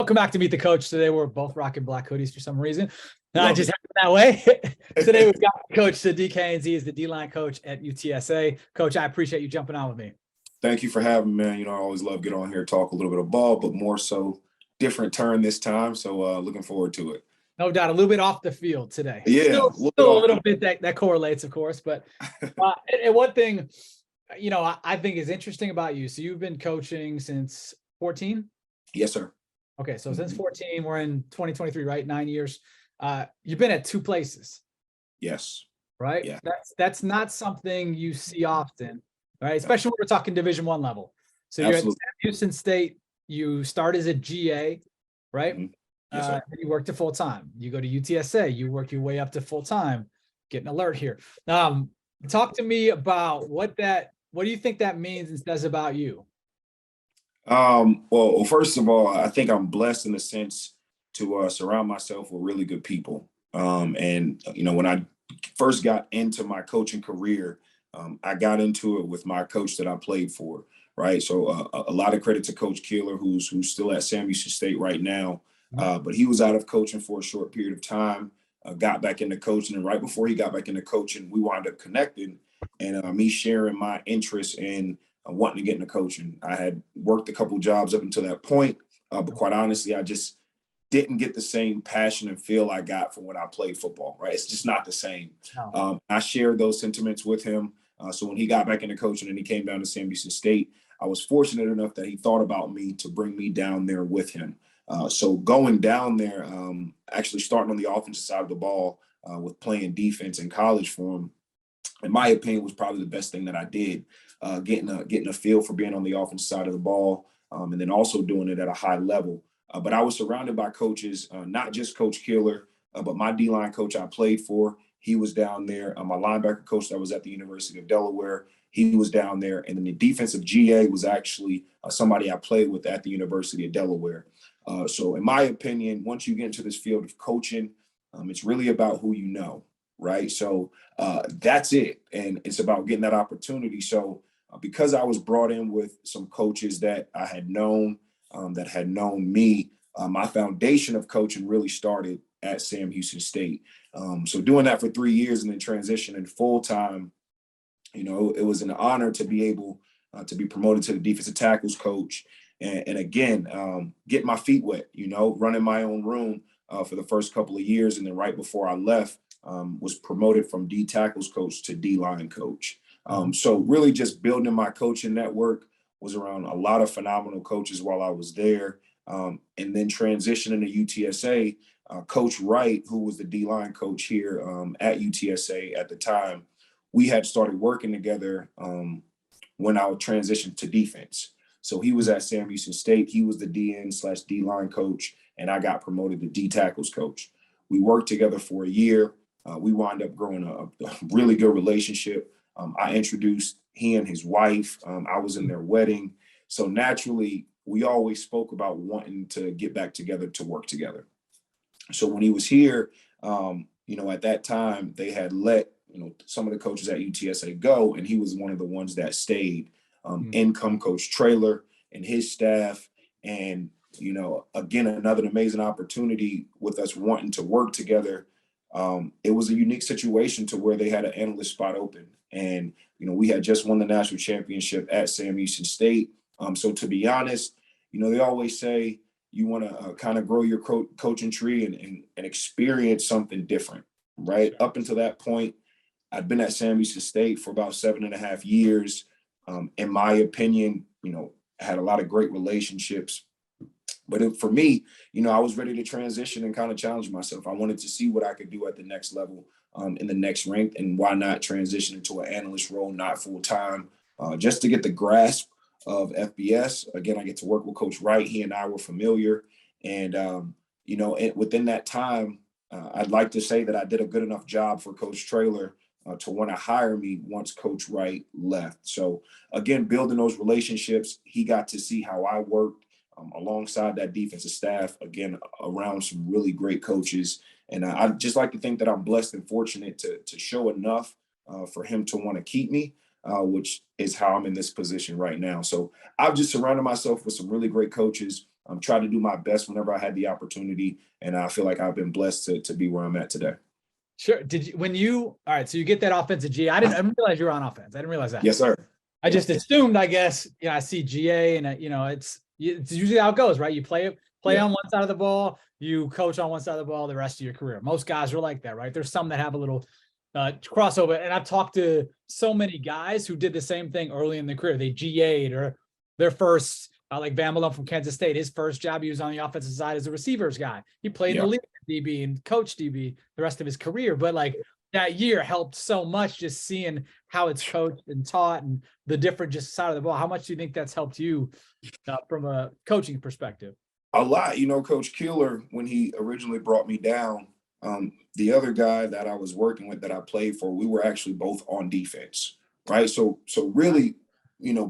Welcome back to Meet the Coach. Today we're both rocking black hoodies for some reason. Love Just it. happened that way. Today we've got Coach Siddiq Haynes. He is the D-Line coach at UTSA. Coach, I appreciate you jumping on with me. Thank you for having me, man. I always love getting on here, talk a little bit of ball, but more so different turn this time. So looking forward to it. No doubt, a little bit off the field today. Yeah, still a little bit that correlates, of course. But and one thing, I think is interesting about you. So you've been coaching since 14? Yes, sir. Okay, so since 14, we're in 2023, right? 9 years. You've been at two places. Yes. Right? Yeah. That's not something you see often, right? Especially when we're talking Division I level. So you're at Houston State, you start as a GA, right? Mm-hmm. Yes, sir. You work to full time. You go to UTSA, you work your way up to full time. Get an alert here. Talk to me about what do you think that means and says about you? Well, first of all, I think I'm blessed in the sense to surround myself with really good people. And when I first got into my coaching career, I got into it with my coach that I played for, right? So a lot of credit to Coach Keeler, who's still at Sam Houston State right now. But he was out of coaching for a short period of time, got back into coaching. And right before he got back into coaching, we wound up connecting and me sharing my interest in wanting to get into coaching. I had worked a couple jobs up until that point, but quite honestly, I just didn't get the same passion and feel I got from when I played football, right? It's just not the same. No. I shared those sentiments with him. So when he got back into coaching and he came down to Sam Houston State, I was fortunate enough that he thought about me to bring me down there with him. So going down there, actually starting on the offensive side of the ball with playing defense in college for him, in my opinion, was probably the best thing that I did, getting a feel for being on the offensive side of the ball, and then also doing it at a high level. But I was surrounded by coaches, not just Coach Keeler, but my D-line coach I played for. He was down there. My linebacker coach that was at the University of Delaware, he was down there. And then the defensive GA was actually somebody I played with at the University of Delaware. So in my opinion, once you get into this field of coaching, it's really about who you know, right? So that's it. And it's about getting that opportunity. So because I was brought in with some coaches that I had known, that had known me, my foundation of coaching really started at Sam Houston State. So doing that for 3 years and then transitioning full time, it was an honor to be able to be promoted to the defensive tackles coach. And again, get my feet wet, running my own room for the first couple of years. And then right before I left, was promoted from D tackles coach to D-line coach. So really just building my coaching network, was around a lot of phenomenal coaches while I was there. And then transitioning to UTSA, Coach Wright, who was the D-line coach here at UTSA at the time, we had started working together when I transitioned to defense. So he was at Sam Houston State. He was the DN/D-line coach, and I got promoted to D tackles coach. We worked together for a year. We wound up growing a really good relationship. I introduced he and his wife. I was in their wedding. So naturally, we always spoke about wanting to get back together to work together. So when he was here, at that time, they had let, some of the coaches at UTSA go, and he was one of the ones that stayed. In come Coach Traylor and his staff. And, again, another amazing opportunity with us wanting to work together. It was a unique situation to where they had an analyst spot open. And, we had just won the national championship at Sam Houston State. So to be honest, they always say you want to kind of grow your coaching tree and experience something different, right? Up until that point, I'd been at Sam Houston State for about 7.5 years. In my opinion, I had a lot of great relationships. But for me, I was ready to transition and kind of challenge myself. I wanted to see what I could do at the next level, in the next rank, and why not transition into an analyst role, not full time, just to get the grasp of FBS. Again, I get to work with Coach Wright. He and I were familiar. And, within that time, I'd like to say that I did a good enough job for Coach Traylor to want to hire me once Coach Wright left. So again, building those relationships, he got to see how I worked alongside that defensive staff, again, around some really great coaches. And I just like to think that I'm blessed and fortunate to show enough for him to want to keep me, which is how I'm in this position right now. So I've just surrounded myself with some really great coaches. try to do my best whenever I had the opportunity. And I feel like I've been blessed to be where I'm at today. Sure. All right, so you get that offensive GA. I didn't realize you were on offense. I didn't realize that. Yes, sir. I just assumed, I guess, I see GA and, it's usually how it goes, right? You play on one side of the ball, you coach on one side of the ball the rest of your career. Most guys are like that, right? There's some that have a little crossover. And I've talked to so many guys who did the same thing early in their career. They GA'd, or their first, like Van Malone from Kansas State, his first job, he was on the offensive side as a receivers guy. He played in the league DB and coached DB the rest of his career. But like that year helped so much, just seeing how it's coached and taught and the different just side of the ball. How much do you think that's helped you from a coaching perspective? A lot. Coach Keeler, when he originally brought me down, the other guy that I was working with that I played for, we were actually both on defense, right? So really,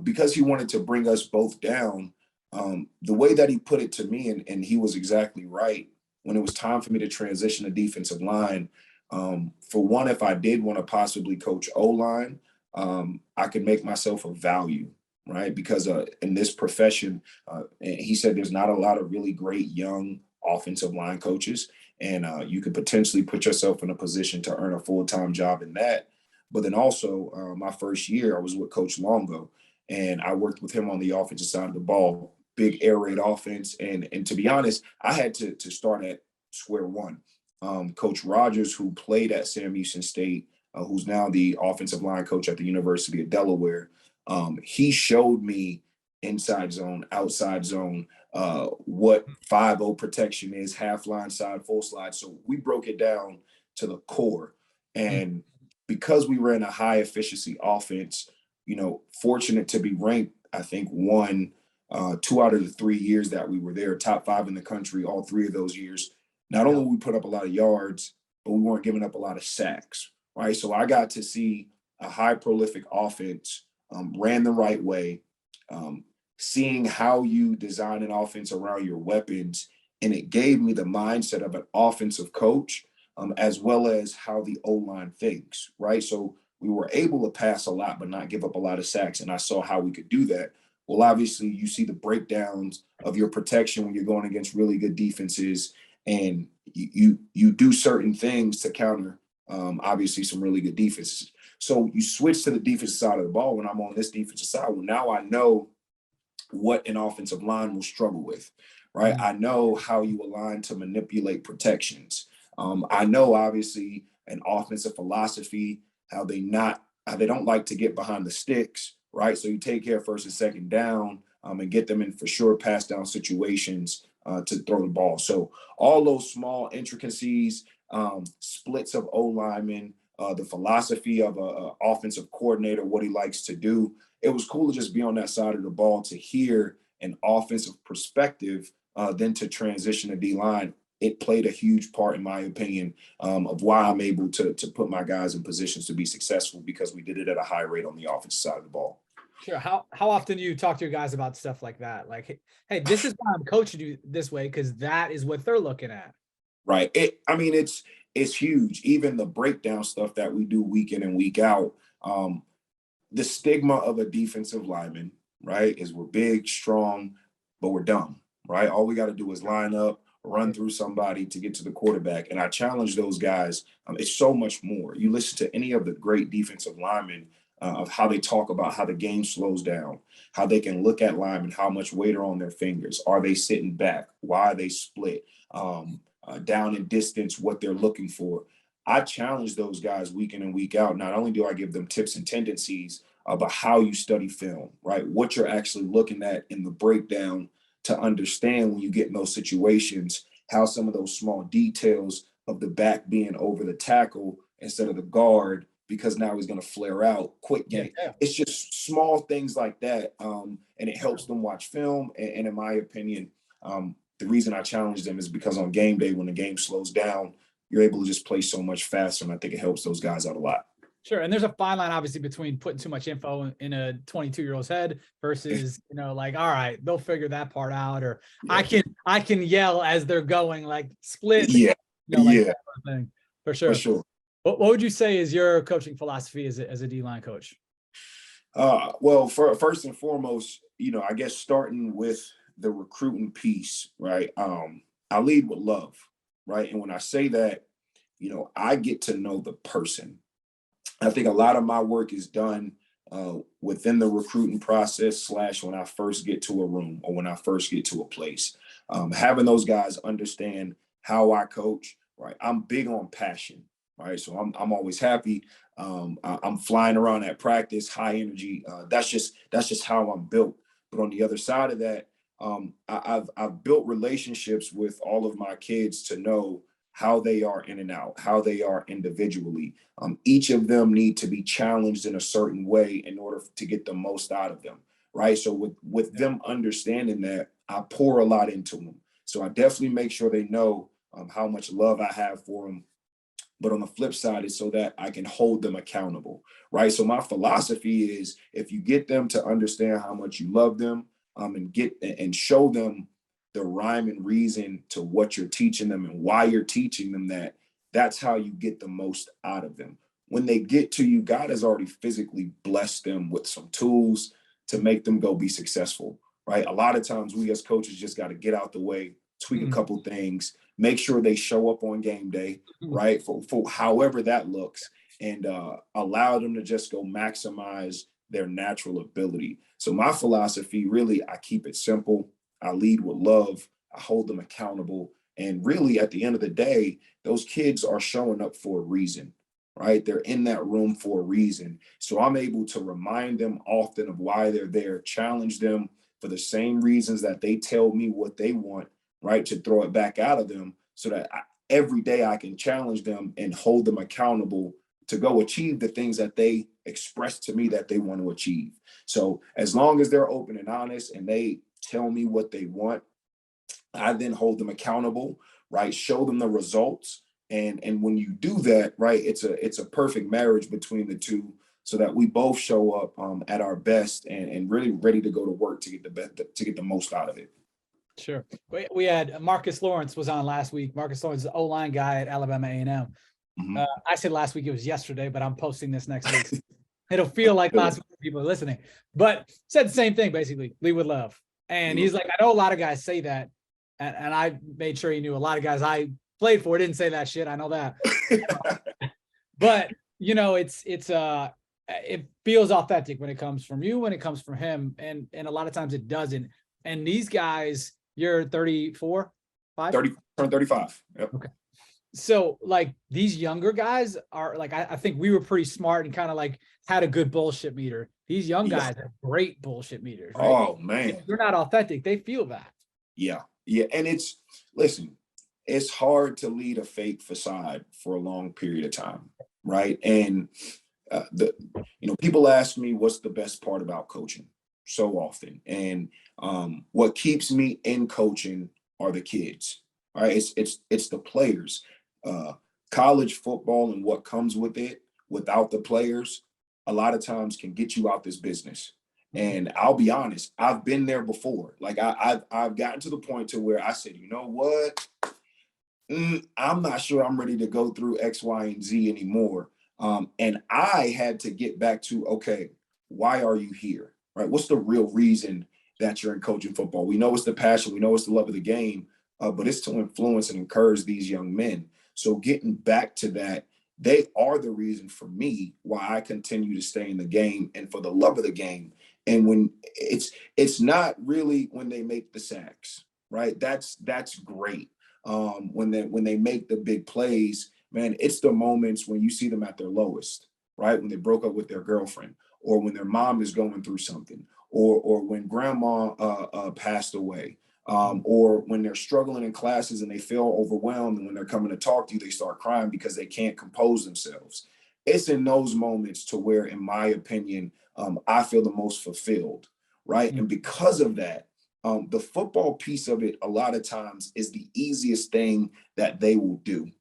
because he wanted to bring us both down, the way that he put it to me, and he was exactly right, when it was time for me to transition to defensive line, for one, if I did want to possibly coach O-line, I could make myself of value, right? Because in this profession, and he said there's not a lot of really great young offensive line coaches, and you could potentially put yourself in a position to earn a full-time job in that. But then also, my first year, I was with Coach Longo, and I worked with him on the offensive side of the ball, big air raid offense. And to be honest, I had to start at square one. Coach Rogers, who played at Sam Houston State, who's now the offensive line coach at the University of Delaware, he showed me inside zone, outside zone, what 5-0 protection is, half line side, full slide. So we broke it down to the core. And because we ran a high efficiency offense, fortunate to be ranked, I think 2 out of the 3 years that we were there, top 5 in the country, all 3 of those years. Not only we put up a lot of yards, but we weren't giving up a lot of sacks, right? So I got to see a high prolific offense, ran the right way, seeing how you design an offense around your weapons. And it gave me the mindset of an offensive coach, as well as how the O-line thinks, right? So we were able to pass a lot, but not give up a lot of sacks. And I saw how we could do that. Well, obviously, you see the breakdowns of your protection when you're going against really good defenses, and you do certain things to counter, obviously, some really good defenses. So you switch to the defensive side of the ball. When I'm on this defensive side, well, now I know what an offensive line will struggle with, right? I know how you align to manipulate protections. I know, obviously, an offensive philosophy, how they don't like to get behind the sticks, right? So you take care of first and second down, and get them in for sure pass down situations to throw the ball. So all those small intricacies, splits of O-linemen, the philosophy of a offensive coordinator, what he likes to do. It was cool to just be on that side of the ball to hear an offensive perspective, then to transition to D-line. It played a huge part, in my opinion, of why I'm able to put my guys in positions to be successful, because we did it at a high rate on the offensive side of the ball. Sure. How often do you talk to your guys about stuff like that? Like, hey, this is why I'm coaching you this way, because that is what they're looking at. Right. It's huge. Even the breakdown stuff that we do week in and week out. The stigma of a defensive lineman, right, is we're big, strong, but we're dumb, right? All we got to do is line up, run through somebody to get to the quarterback. And I challenge those guys. It's so much more. You listen to any of the great defensive linemen, of how they talk about how the game slows down, how they can look at linemen, how much weight are on their fingers. Are they sitting back? Why are they split? Down in distance, what they're looking for. I challenge those guys week in and week out. Not only do I give them tips and tendencies about how you study film, right? What you're actually looking at in the breakdown to understand when you get in those situations, how some of those small details of the back being over the tackle instead of the guard, because now he's going to flare out, quick game. Yeah. It's just small things like that. And it helps them watch film. And in my opinion, the reason I challenge them is because on game day, when the game slows down, you're able to just play so much faster. And I think it helps those guys out a lot. Sure. And there's a fine line, obviously, between putting too much info in a 22-year-old's head versus, like, all right, they'll figure that part out. Or yeah. I can yell as they're going, like, split. Yeah. Like yeah. That sort of thing. For sure. For sure. What would you say is your coaching philosophy as a D-line coach? Well, first and foremost, I guess starting with the recruiting piece, right, I lead with love, right? And when I say that, I get to know the person. I think a lot of my work is done within the recruiting process / when I first get to a room or when I first get to a place. Having those guys understand how I coach, right? I'm big on passion, right? So I'm always happy. I'm flying around at practice, high energy. That's just how I'm built. But on the other side of that, I've built relationships with all of my kids to know how they are in and out, how they are individually. Each of them need to be challenged in a certain way in order to get the most out of them, right? So with them understanding that, I pour a lot into them. So I definitely make sure they know how much love I have for them. But on the flip side is so that I can hold them accountable, right? So my philosophy is, if you get them to understand how much you love them, and show them the rhyme and reason to what you're teaching them and why you're teaching them that, that's how you get the most out of them. When they get to you, God has already physically blessed them with some tools to make them go be successful, right? A lot of times we as coaches just got to get out the way, tweak a couple things, make sure they show up on game day, right? For however that looks, and allow them to just go maximize their natural ability. So my philosophy, really, I keep it simple. I lead with love. I hold them accountable. And really, at the end of the day, those kids are showing up for a reason, right? They're in that room for a reason. So I'm able to remind them often of why they're there, challenge them for the same reasons that they tell me what they want, right? To throw it back out of them, so that every day I can challenge them and hold them accountable to go achieve the things that they express to me that they want to achieve. So as long as they're open and honest and they tell me what they want, I then hold them accountable, right? Show them the results. And when you do that, right, it's a perfect marriage between the two, so that we both show up at our best and really ready to go to work to get to get the most out of it. Sure. We had Marcus Lawrence was on last week. Marcus Lawrence is the O-line guy at Alabama A&M. I said last week, it was yesterday, but I'm posting this next week. It'll feel like last week people are listening, but said the same thing, basically, lead with love. And he's like, I know a lot of guys say that. And I made sure he knew a lot of guys I played for didn't say that shit. I know that. But it feels authentic when it comes from you, when it comes from him. And a lot of times it doesn't. And these guys, you're 34, 5? 35. Yep. Okay. So like these younger guys are like, I think we were pretty smart and kind of like had a good bullshit meter. These young guys have great bullshit meters, right? Oh man. If they're not authentic, they feel that. Yeah. Yeah. And listen, it's hard to lead a fake facade for a long period of time. Right. And people ask me what's the best part about coaching so often. And what keeps me in coaching are the kids. All right. It's the players. College football and what comes with it, without the players, a lot of times can get you out this business. And I'll be honest, I've been there before. Like I've gotten to the point to where I said, you know what? I'm not sure I'm ready to go through X, Y, and Z anymore. And I had to get back to, okay, why are you here? Right? What's the real reason that you're in coaching football? We know it's the passion, we know it's the love of the game, but it's to influence and encourage these young men. So getting back to that, they are the reason for me why I continue to stay in the game and for the love of the game. And when it's not really when they make the sacks, right? That's great. When they make the big plays, man, it's the moments when you see them at their lowest, right? When they broke up with their girlfriend, or when their mom is going through something, or when grandma passed away, or when they're struggling in classes and they feel overwhelmed, and when they're coming to talk to you, they start crying because they can't compose themselves. It's in those moments to where, in my opinion, I feel the most fulfilled, right? And because of that, the football piece of it, a lot of times, is the easiest thing that they will do.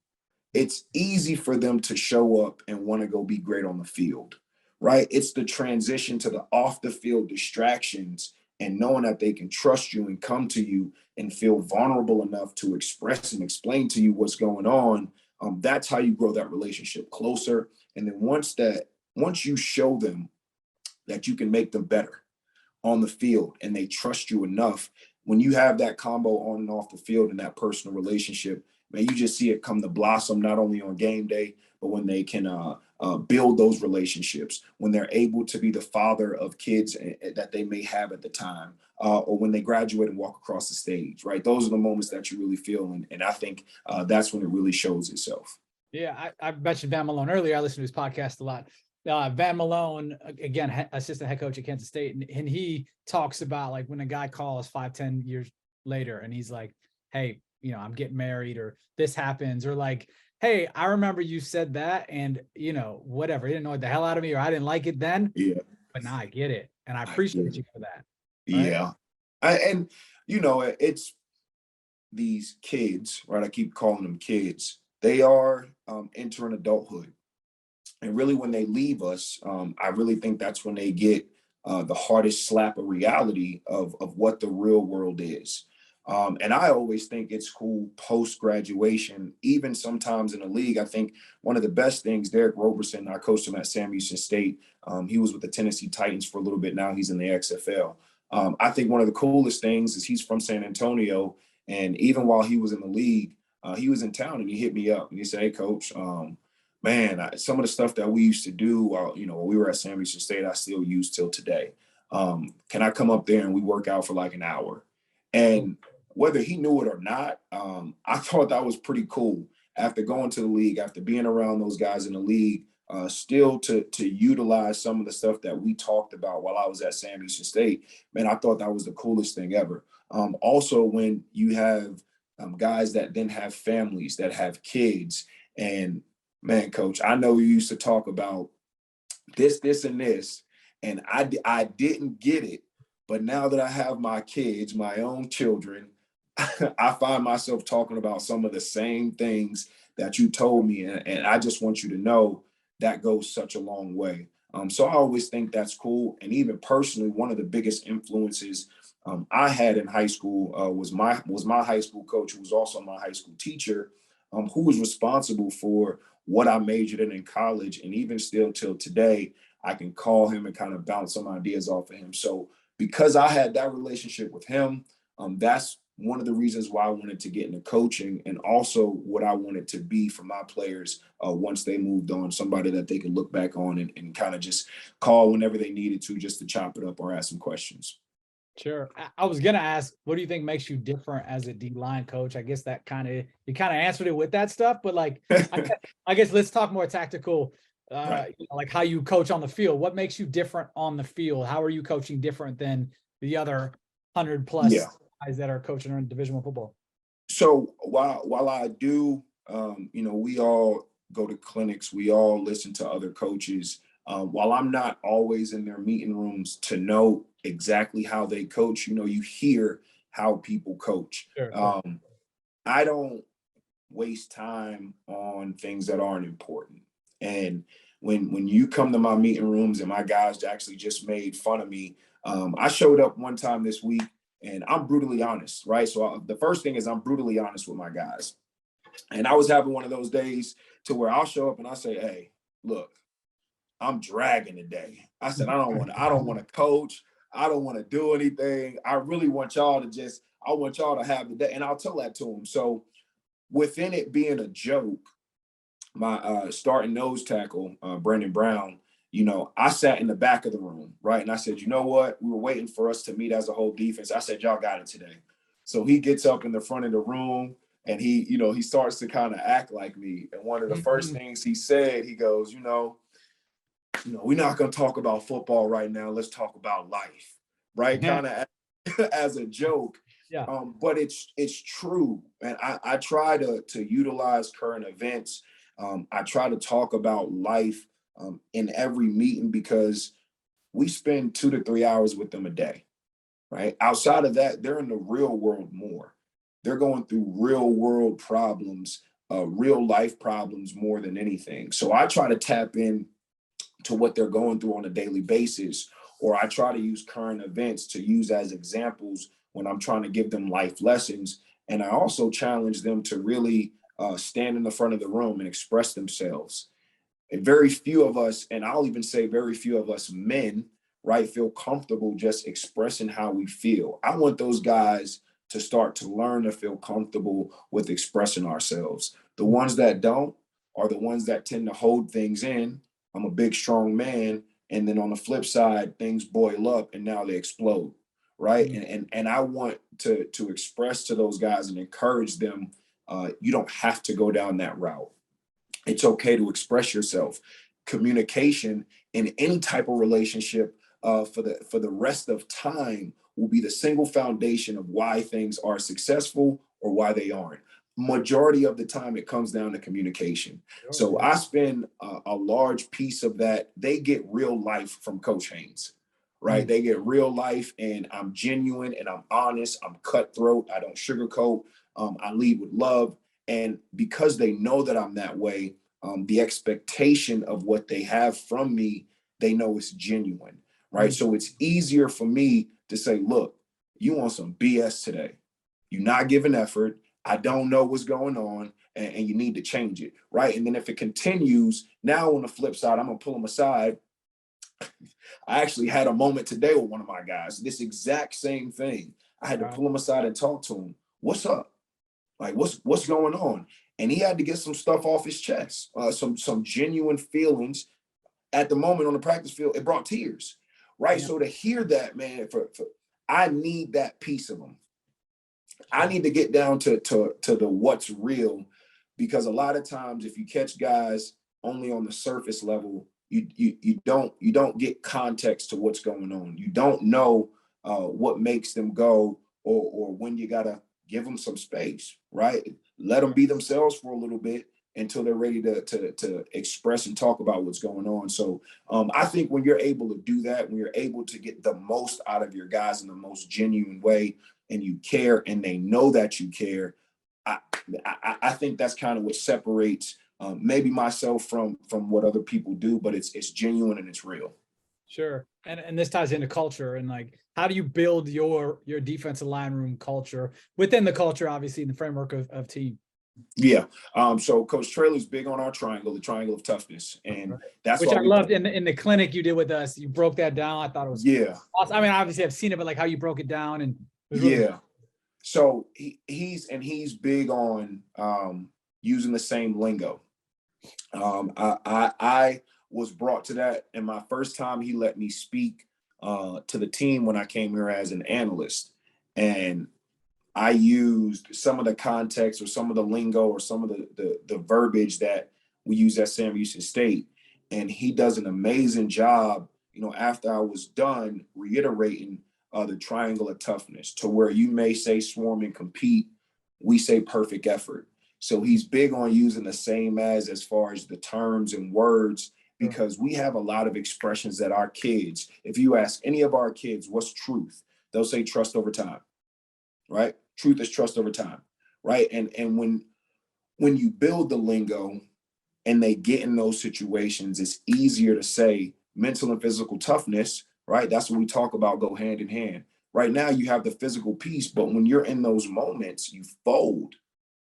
It's easy for them to show up and want to go be great on the field, right? It's the transition to the off the field distractions and knowing that they can trust you and come to you and feel vulnerable enough to express and explain to you what's going on. That's how you grow that relationship closer. And then once you show them that you can make them better on the field and they trust you enough, when you have that combo on and off the field and that personal relationship, man, you just see it come to blossom, not only on game day, but when they can build those relationships, when they're able to be the father of kids that they may have at the time, or when they graduate and walk across the stage, right? Those are the moments that you really feel. And I think that's when it really shows itself. Yeah, I mentioned Van Malone earlier. I listen to his podcast a lot. Van Malone, again, assistant head coach at Kansas State, and he talks about like when a guy calls 5-10 years later and he's like, hey, you know, I'm getting married, or this happens, or like, hey, I remember you said that, and you know, whatever, it annoyed the hell out of me, or I didn't like it then, Yeah, but now I get it, and I I get appreciate it. you for that. Right? Yeah. And, you know, it's these kids, right? I keep calling them kids. They are entering adulthood. And really, when they leave us, I really think that's when they get the hardest slap of reality of what the real world is. And I always think it's cool post graduation, even sometimes in the league. I think one of the best things, Derek Roberson, I coached him at Sam Houston State. He was with the Tennessee Titans for a little bit. Now he's in the XFL. I think one of the coolest things is he's from San Antonio. And even while he was in the league, he was in town and he hit me up and he said, hey, coach, man, some of the stuff that we used to do while, you know, when we were at Sam Houston State, I still use till today. Can I come up there and we work out for like an hour? And whether he knew it or not, I thought that was pretty cool. After going to the league, after being around those guys in the league, still to utilize some of the stuff that we talked about while I was at Sam Houston State, man, I thought that was the coolest thing ever. Also, when you have guys that then have families, that have kids, and man, coach, I know you used to talk about this, and this, and I didn't get it. But now that I have my kids, my own children, I find myself talking about some of the same things that you told me. And I just want you to know that goes such a long way. So I always think that's cool. And even personally, one of the biggest influences I had in high school was my high school coach, who was also my high school teacher, who was responsible for what I majored in college. And even still till today, I can call him and kind of bounce some ideas off of him. So because I had that relationship with him, that's one of the reasons why I wanted to get into coaching, and also what I wanted to be for my players once they moved on, somebody that they could look back on and kind of just call whenever they needed to, just to chop it up or ask some questions. Sure. I was gonna ask, what do you think makes you different as a D-line coach? I guess that you kind of answered it with that stuff, but like, I guess let's talk more tactical, Right. you know, like how you coach on the field. What makes you different on the field? How are you coaching different than the other 100 plus Yeah. guys that are coaching in Division I football? So while I do, you know, we all go to clinics, we all listen to other coaches. While I'm not always in their meeting rooms to know exactly how they coach, you know, you hear how people coach. Sure, sure. I don't waste time on things that aren't important. And when you come to my meeting rooms and my guys actually just made fun of me, I showed up one time this week and I'm brutally honest, right? So the first thing is I'm brutally honest with my guys. And I was having one of those days to where I'll show up and I say, hey, look, I'm dragging today. I said, I don't want to coach. I don't want to do anything. I really want y'all to I want y'all to have the day. And I'll tell that to them. So within it being a joke, my starting nose tackle, Brandon Brown, you know, I sat in the back of the room, right? And I said, you know what? We were waiting for us to meet as a whole defense. I said, y'all got it today. So he gets up in the front of the room and he starts to kind of act like me. And one of the first things he said, he goes, we're not going to talk about football right now. Let's talk about life, right? Yeah. Kind of as a joke. Yeah. But it's true. And I try to utilize current events. I try to talk about life in every meeting because we spend 2 to 3 hours with them a day, right? Outside of that, they're in the real world more. They're going through real world problems, real life problems more than anything. So I try to tap in to what they're going through on a daily basis, or I try to use current events to use as examples when I'm trying to give them life lessons. And I also challenge them to really stand in the front of the room and express themselves. And very few of us, and I'll even say very few of us men, right, feel comfortable just expressing how we feel. I want those guys to start to learn to feel comfortable with expressing ourselves. The ones that don't are the ones that tend to hold things in. I'm a big, strong man. And then on the flip side, things boil up and now they explode. Right. And I want to express to those guys and encourage them, you don't have to go down that route. It's okay to express yourself. Communication in any type of relationship for the rest of time will be the single foundation of why things are successful or why they aren't. Majority of the time, it comes down to communication. So I spend a large piece of that. They get real life from Coach Haynes, right? They get real life, and I'm genuine and I'm honest. I'm cutthroat. I don't sugarcoat. I lead with love. And because they know that I'm that way, the expectation of what they have from me, they know it's genuine, right? So it's easier for me to say, look, you want some BS today. You're not giving effort. I don't know what's going on, and you need to change it, right? And then if it continues, now on the flip side, I'm going to pull them aside. I actually had a moment today with one of my guys, this exact same thing. I had to pull him aside and talk to him. What's up? Like, what's going on? And he had to get some stuff off his chest, some genuine feelings. At the moment on the practice field, it brought tears, right? So to hear that, man, I need that piece of him. I need to get down to the what's real, because a lot of times if you catch guys only on the surface level, you don't get context to what's going on. You don't know what makes them go, or when you gotta give them some space, right? Let them be themselves for a little bit until they're ready to express and talk about what's going on. So I think when you're able to do that, when you're able to get the most out of your guys in the most genuine way, and you care, and they know that you care, I think that's kind of what separates maybe myself from what other people do, but it's genuine and it's real. Sure. And this ties into culture, and like, how do you build your defensive line room culture within the culture, obviously in the framework of team? Yeah. So Coach Traylor's big on our triangle, the triangle of toughness. And that's which I loved in the clinic you did with us. You broke that down. I thought it was awesome. I mean, obviously I've seen it, but like how you broke it down, and it really So he's big on using the same lingo. I was brought to that, and my first time he let me speak to the team when I came here as an analyst, and I used some of the context or some of the lingo or some of the verbiage that we use at Sam Houston State, and he does an amazing job. You know, after I was done reiterating the triangle of toughness, to where you may say swarm and compete, we say perfect effort. So he's big on using the same as far as the terms and words, because we have a lot of expressions that our kids, if you ask any of our kids, what's truth? They'll say trust over time, right? Truth is trust over time, right? And when you build the lingo and they get in those situations, it's easier to say mental and physical toughness, right? That's what we talk about, go hand in hand. Right now you have the physical piece, but when you're in those moments, you fold.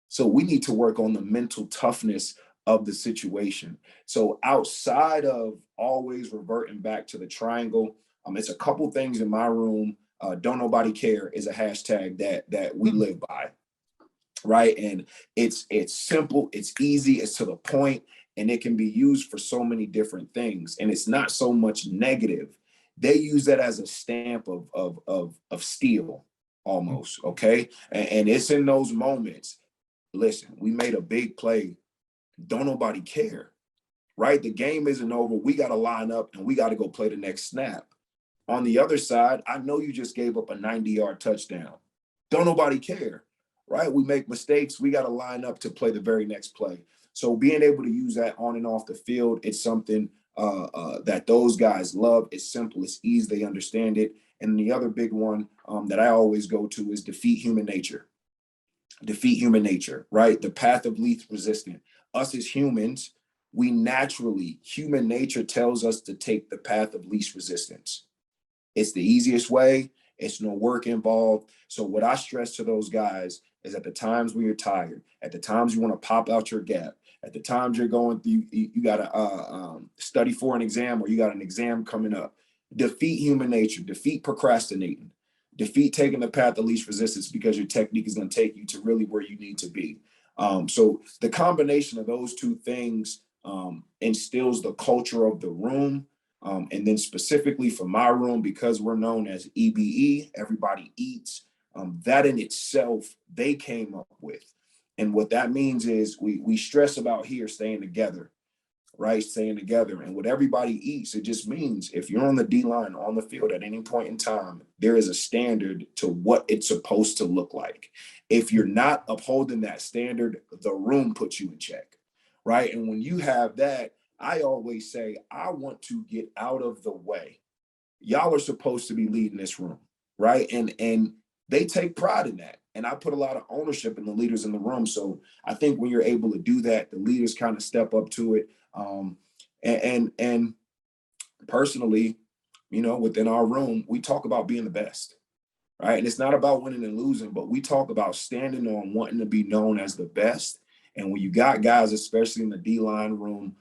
So we need to work on the mental toughness of the situation. So outside of always reverting back to the triangle, it's a couple things in my room. Don't nobody care is a hashtag that we live by, right? And it's simple, it's easy, it's to the point, and it can be used for so many different things. And it's not so much negative. They use that as a stamp of steel almost, okay? And it's in those moments. Listen, we made a big play. Don't nobody care, right? The game isn't over. We got to line up and we got to go play the next snap. On the other side, I know you just gave up a 90-yard touchdown. Don't nobody care, right? We make mistakes. We got to line up to play the very next play. So being able to use that on and off the field, it's something that those guys love. It's simple. It's easy. They understand it. And the other big one that I always go to is defeat human nature. Defeat human nature, right? The path of least resistance. Us as humans, we naturally, human nature tells us to take the path of least resistance. It's the easiest way. It's no work involved. So what I stress to those guys is at the times when you're tired, at the times you want to pop out your gap, at the times you're going through, you got to study for an exam, or you got an exam coming up. defeat human nature, defeat procrastinating, defeat taking the path of least resistance, because your technique is going to take you to really where you need to be. So the combination of those two things instills the culture of the room. And then specifically for my room, because we're known as EBE, everybody eats, that in itself, they came up with. And what that means is we stress about here staying together, right? Staying together. And what everybody eats, it just means if you're on the D-line on the field at any point in time, there is a standard to what it's supposed to look like. If you're not upholding that standard, the room puts you in check, right? And when you have that, I always say, I want to get out of the way. Y'all are supposed to be leading this room, right? And they take pride in that. And I put a lot of ownership in the leaders in the room. So I think when you're able to do that, the leaders kind of step up to it. And personally, you know, within our room, we talk about being the best, right? And it's not about winning and losing, but we talk about standing on wanting to be known as the best. And when you got guys, especially in the D-line room,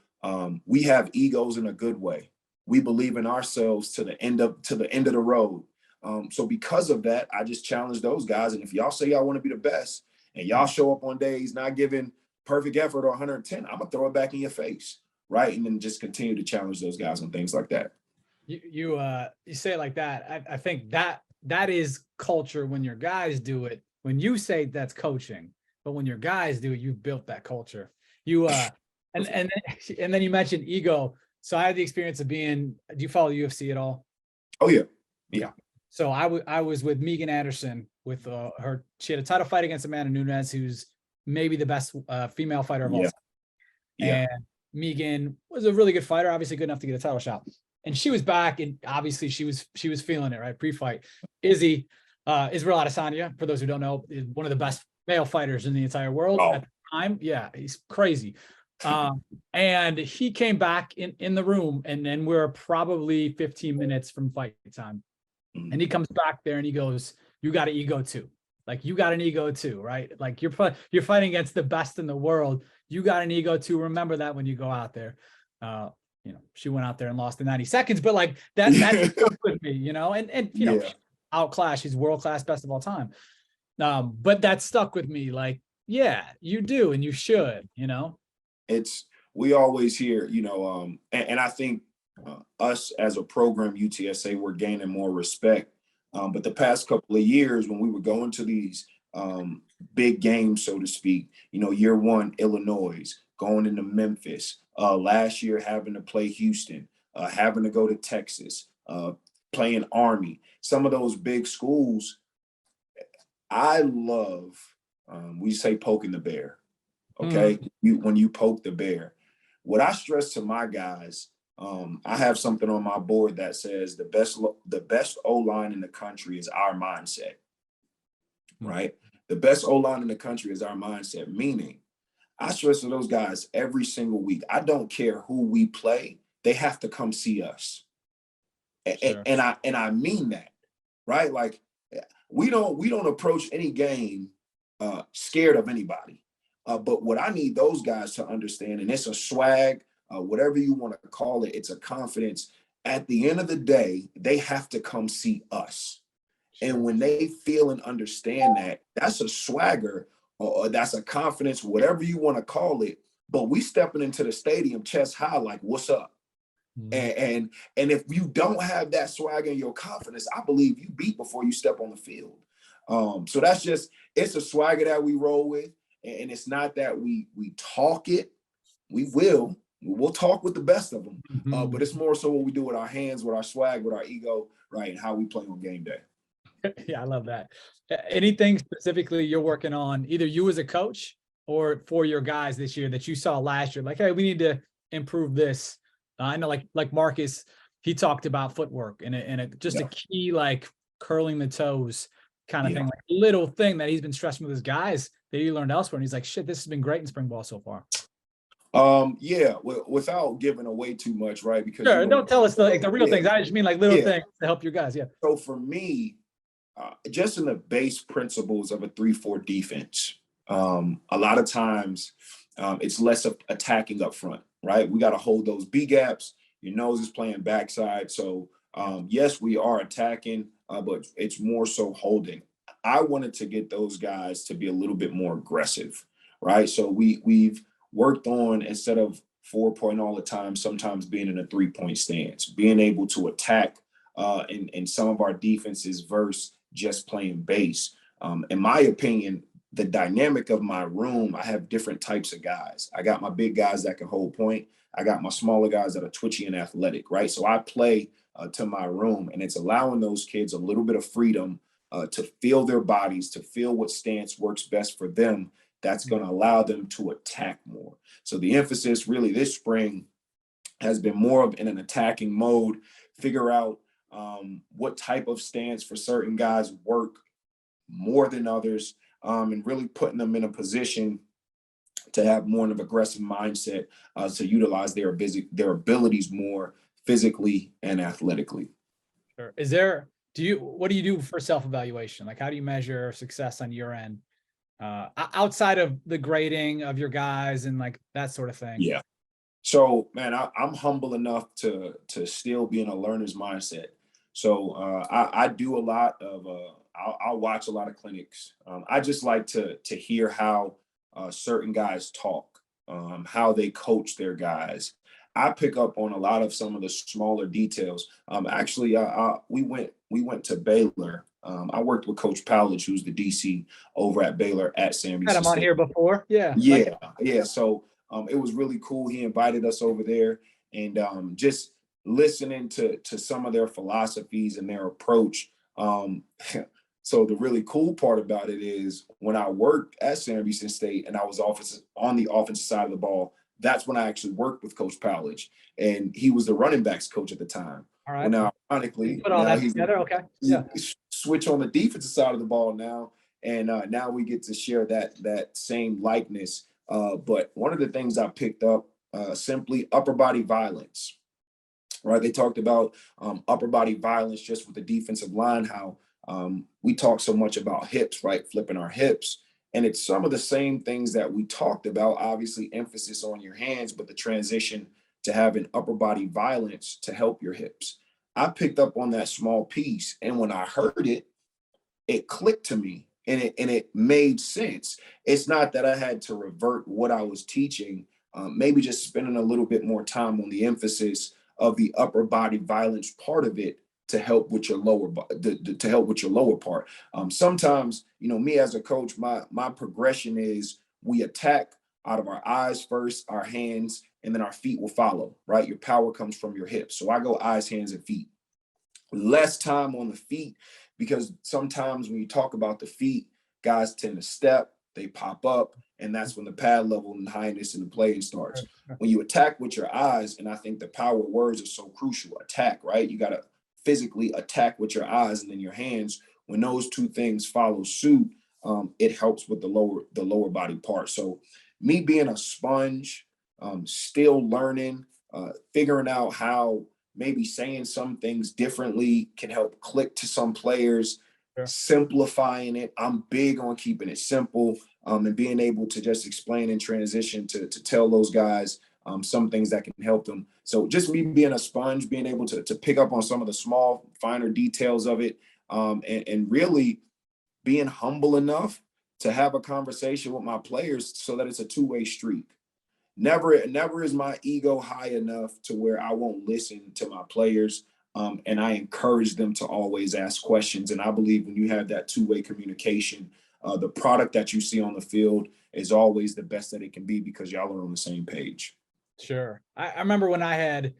we have egos in a good way. We believe in ourselves to the end of the road. So because of that, I just challenge those guys. And if y'all say y'all want to be the best and y'all show up on days not giving perfect effort or 110, I'm gonna throw it back in your face, right? And then just continue to challenge those guys on things like that. You say it like that. I think that is culture when your guys do it. When you say that's coaching, but when your guys do it, you've built that culture. And then you mentioned ego. So I had the experience of being. Do you follow UFC at all? Oh yeah, yeah. So I was with Megan Anderson with her. She had a title fight against Amanda Nunes, who's maybe the best female fighter of all time. Yeah. And Megan was a really good fighter, obviously good enough to get a title shot. And she was back, and obviously she was feeling it, right? Pre-fight. Izzy, Israel Adesanya, for those who don't know, is one of the best male fighters in the entire world at the time. Yeah, he's crazy. And he came back in the room, and then we're probably 15 minutes from fight time. And he comes back there and he goes, "You got an ego too. Like, you got an ego too, right? Like, you're fighting against the best in the world. You got an ego too. Remember that when you go out there." You know, she went out there and lost in 90 seconds, but like that stuck with me, you know, and you know, outclass, she's world-class, best of all time. But that stuck with me. Like, yeah, you do, and you should, you know. We always hear, you know, and I think us as a program, UTSA, we're gaining more respect. But the past couple of years, when we were going to these big games, so to speak, you know, year one, Illinois, going into Memphis, last year having to play Houston, having to go to Texas, playing Army, some of those big schools, I love, we say poking the bear, okay? When you poke the bear. What I stress to my guys, I have something on my board that says the best O-line in the country is our mindset, right? The best O-line in the country is our mindset, meaning I stress to those guys every single week. I don't care who we play, they have to come see us. Sure. And I mean that, right? Like we don't approach any game scared of anybody. But what I need those guys to understand, and it's a swag, whatever you want to call it, it's a confidence. At the end of the day, they have to come see us. Sure. And when they feel and understand that, that's a swagger, or that's a confidence, whatever you want to call it. But we stepping into the stadium chest high, like, what's up? And if you don't have that swag and your confidence, I believe you beat before you step on the field. So that's just, it's a swagger that we roll with. And it's not that we talk it. We'll talk with the best of them. But it's more so what we do with our hands, with our swag, with our ego, right? And how we play on game day. Yeah, I love that. Anything specifically you're working on, either you as a coach or for your guys this year that you saw last year, like, hey, we need to improve this. I know, like Marcus, he talked about footwork and a key, like curling the toes kind of thing, like little thing that he's been stressing with his guys that he learned elsewhere. And he's like, shit, this has been great in spring ball so far. Without giving away too much, right? Because sure, don't tell us the real things. I just mean like little things to help your guys. Yeah. So for me, just in the base principles of a 3-4 defense, a lot of times it's less of attacking up front, right? We got to hold those B gaps. Your nose is playing backside. So Yes, we are attacking, but it's more so holding. I wanted to get those guys to be a little bit more aggressive, right? So we've worked on, instead of 4 point all the time, sometimes being in a 3 point stance, being able to attack in some of our defenses versus just playing base. In my opinion, the dynamic of my room, I have different types of guys. I got my big guys that can hold point. I got my smaller guys that are twitchy and athletic, right? So I play to my room, and it's allowing those kids a little bit of freedom to feel their bodies, to feel what stance works best for them. That's going to allow them to attack more. So the emphasis really this spring has been more of in an attacking mode, figure out what type of stance for certain guys work more than others, and really putting them in a position to have more of an aggressive mindset to utilize their abilities more physically and athletically. Sure. What do you do for self-evaluation? Like, how do you measure success on your end? Outside of the grading of your guys and like that sort of thing. Yeah. So, man, I'm humble enough to still be in a learner's mindset. So I do a lot of I'll watch a lot of clinics. I just like to hear how certain guys talk, how they coach their guys. I pick up on a lot of some of the smaller details. Actually, we went to Baylor. I worked with Coach Powledge, who's the DC over at Baylor at Sam Had Houston him on State. here before. Yeah. Yeah. So it was really cool. He invited us over there, and just listening to some of their philosophies and their approach. So the really cool part about it is when I worked at Sam Houston State and I was on the offensive side of the ball, that's when I actually worked with Coach Powledge, and he was the running backs coach at the time. All Well, right. now, ironically, Put all now that together. Okay. Yeah. switch on the defensive side of the ball now, and now we get to share that same likeness. But one of the things I picked up, simply upper body violence, right? They talked about upper body violence just with the defensive line, how we talk so much about hips, right? Flipping our hips. And it's some of the same things that we talked about, obviously emphasis on your hands, but the transition to having upper body violence to help your hips. I picked up on that small piece. And when I heard it, it clicked to me, and it made sense. It's not that I had to revert what I was teaching, maybe just spending a little bit more time on the emphasis of the upper body violence part of it to help with your to help with your lower part. Sometimes, me as a coach, my progression is we attack out of our eyes first, our hands, and then our feet will follow, right? Your power comes from your hips. So I go eyes, hands, and feet. Less time on the feet, because sometimes when you talk about the feet, guys tend to step, they pop up, and that's when the pad level and highness and the playing starts. When you attack with your eyes, and I think the power words are so crucial. Attack, right? You got to physically attack with your eyes and then your hands. When those two things follow suit, it helps with the lower body part. So me being a sponge, still learning, figuring out how maybe saying some things differently can help click to some players, Sure. simplifying it. I'm big on keeping it simple, and being able to just explain and transition to tell those guys some things that can help them. So just me being a sponge, being able to pick up on some of the small, finer details of it, and really being humble enough to have a conversation with my players so that it's a two-way street. Never is my ego high enough to where I won't listen to my players, and I encourage them to always ask questions. And I believe when you have that two-way communication, the product that you see on the field is always the best that it can be because y'all are on the same page. Sure. I remember when I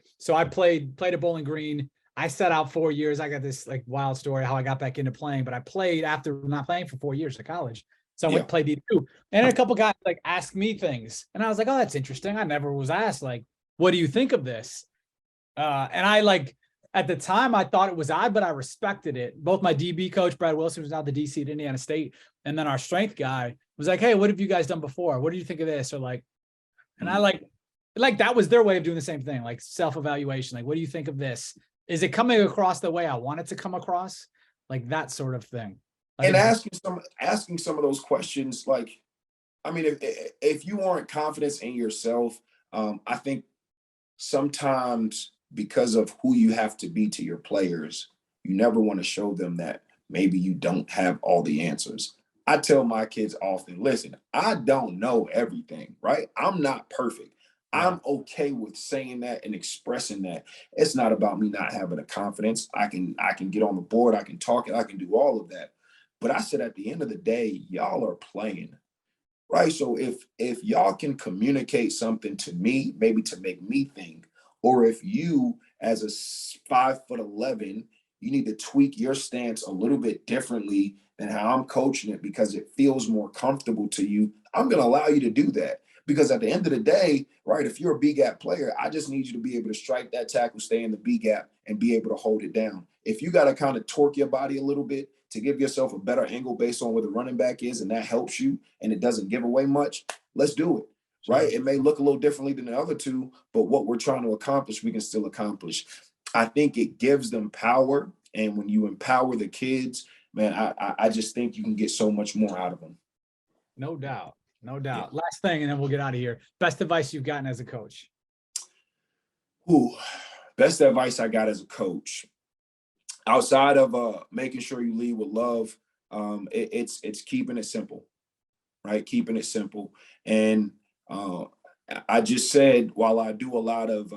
played at Bowling Green. I sat out 4 years. I got this like wild story how I got back into playing, but I played after not playing for 4 years at college. So I went to play D2, and a couple guys like asked me things, and I was like, "Oh, that's interesting." I never was asked like, "What do you think of this?" And I like at the time I thought it was odd, but I respected it. Both my DB coach Brad Wilson, who's now the DC at Indiana State, and then our strength guy was like, "Hey, what have you guys done before? What do you think of this?" Or like, and I like that was their way of doing the same thing, like self-evaluation. Like, what do you think of this? Is it coming across the way I want it to come across? Like that sort of thing. And asking some of those questions, like, I mean, if you aren't confident in yourself, I think sometimes because of who you have to be to your players, you never want to show them that maybe you don't have all the answers. I tell my kids often, listen, I don't know everything, right? I'm not perfect. Yeah. I'm okay with saying that and expressing that. It's not about me not having a confidence. I can get on the board, I can talk, I can do all of that. But I said at the end of the day, y'all are playing. Right. So if y'all can communicate something to me, maybe to make me think, or if you as a 5'11", you need to tweak your stance a little bit differently than how I'm coaching it because it feels more comfortable to you, I'm going to allow you to do that. Because at the end of the day, right, if you're a B gap player, I just need you to be able to strike that tackle, stay in the B gap, and be able to hold it down. If you got to kind of torque your body a little bit to give yourself a better angle based on where the running back is, and that helps you and it doesn't give away much, let's do it. Right? It may look a little differently than the other two, but what we're trying to accomplish, we can still accomplish. I think it gives them power. And when you empower the kids, man, I just think you can get so much more out of them. No doubt. No doubt. Yeah. Last thing, and then we'll get out of here. Best advice you've gotten as a coach? Ooh, best advice I got as a coach, outside of making sure you lead with love, it's keeping it simple, right? Keeping it simple. And I just said, while I do a lot of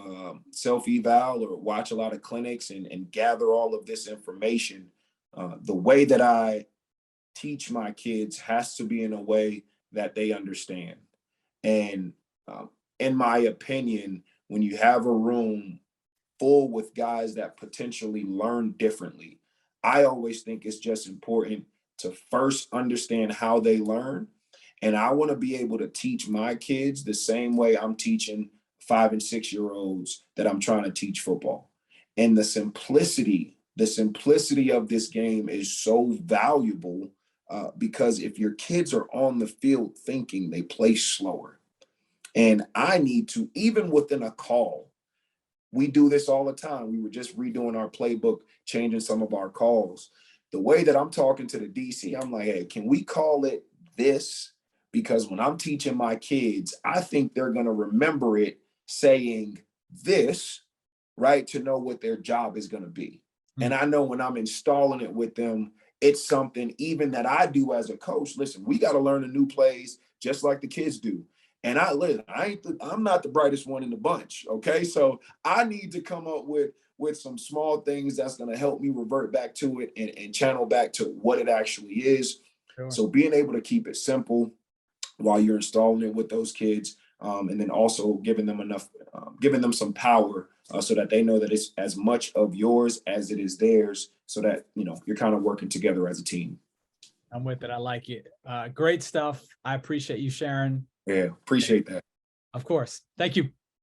self-eval or watch a lot of clinics and gather all of this information, the way that I teach my kids has to be in a way that they understand. And in my opinion, when you have a room full with guys that potentially learn differently, I always think it's just important to first understand how they learn. And I want to be able to teach my kids the same way I'm teaching 5 and 6-year-olds that I'm trying to teach football. And the simplicity of this game is so valuable because if your kids are on the field thinking, they play slower. And I need to, even within a call, we do this all the time. We were just redoing our playbook, changing some of our calls. The way that I'm talking to the DC, I'm like, hey, can we call it this? Because when I'm teaching my kids, I think they're going to remember it saying this, right, to know what their job is going to be. Mm-hmm. And I know when I'm installing it with them, it's something even that I do as a coach. Listen, we got to learn the new plays just like the kids do. And I'm not the brightest one in the bunch, okay? So I need to come up with some small things that's going to help me revert back to it and channel back to what it actually is. Sure. So being able to keep it simple while you're installing it with those kids, and then also giving them some power so that they know that it's as much of yours as it is theirs, so that, you know, you're kind of working together as a team. I'm with it. I like it. Great stuff. I appreciate you sharing. Yeah, appreciate that. Of course. Thank you.